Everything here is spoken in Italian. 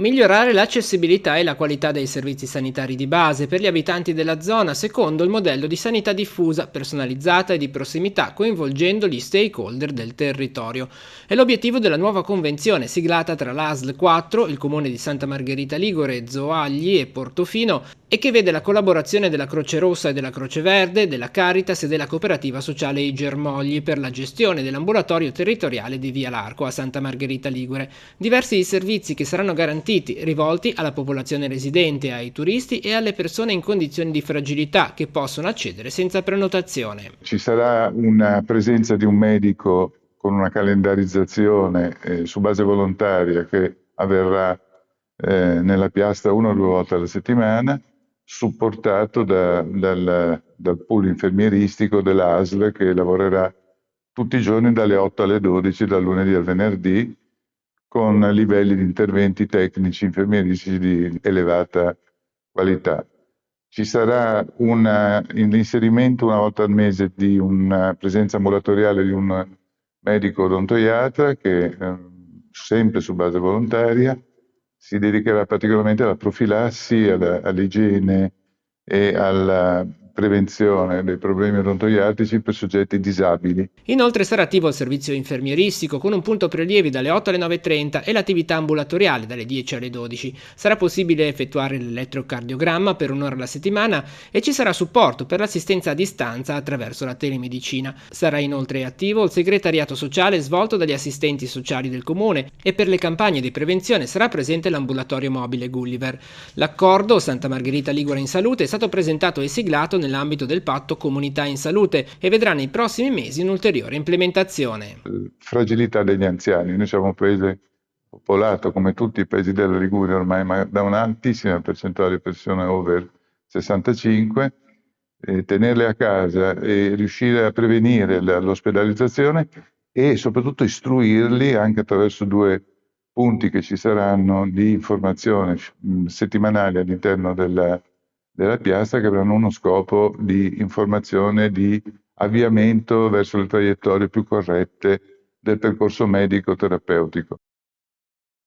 Migliorare l'accessibilità e la qualità dei servizi sanitari di base per gli abitanti della zona secondo il modello di sanità diffusa, personalizzata e di prossimità, coinvolgendo gli stakeholder del territorio. È l'obiettivo della nuova convenzione siglata tra l'ASL 4, il comune di Santa Margherita Ligure, Zoagli e Portofino, e che vede la collaborazione della Croce Rossa e della Croce Verde, della Caritas e della cooperativa sociale I Germogli per la gestione dell'ambulatorio territoriale di Via Larco a Santa Margherita Ligure. Diversi servizi che saranno garantiti, rivolti alla popolazione residente, ai turisti e alle persone in condizioni di fragilità che possono accedere senza prenotazione. Ci sarà una presenza di un medico con una calendarizzazione su base volontaria che avverrà nella piastra 1 o 2 volte alla settimana, supportato dal pool infermieristico dell'ASL che lavorerà tutti i giorni dalle 8 alle 12, dal lunedì al venerdì, con livelli di interventi tecnici infermieristici di elevata qualità. Ci sarà l'inserimento 1 volta al mese di una presenza ambulatoriale di un medico odontoiatra che, sempre su base volontaria, si dedicherà particolarmente alla profilassi, all'igiene e alla prevenzione dei problemi odontoiatrici per soggetti disabili. Inoltre sarà attivo il servizio infermieristico con un punto prelievi dalle 8 alle 9:30 e l'attività ambulatoriale dalle 10 alle 12. Sarà possibile effettuare l'elettrocardiogramma per 1 ora alla settimana e ci sarà supporto per l'assistenza a distanza attraverso la telemedicina. Sarà inoltre attivo il segretariato sociale svolto dagli assistenti sociali del comune e per le campagne di prevenzione sarà presente l'ambulatorio mobile Gulliver. L'accordo Santa Margherita Ligure in Salute è stato presentato e siglato nell'ambito del patto Comunità in Salute e vedrà nei prossimi mesi un'ulteriore implementazione. Fragilità degli anziani. Noi siamo un paese popolato come tutti i paesi della Liguria ormai, ma da un'altissima percentuale di persone over 65, tenerle a casa e riuscire a prevenire l'ospedalizzazione e soprattutto istruirli anche attraverso 2 punti che ci saranno di informazione settimanali all'interno della piazza, che avranno uno scopo di informazione, di avviamento verso le traiettorie più corrette del percorso medico-terapeutico.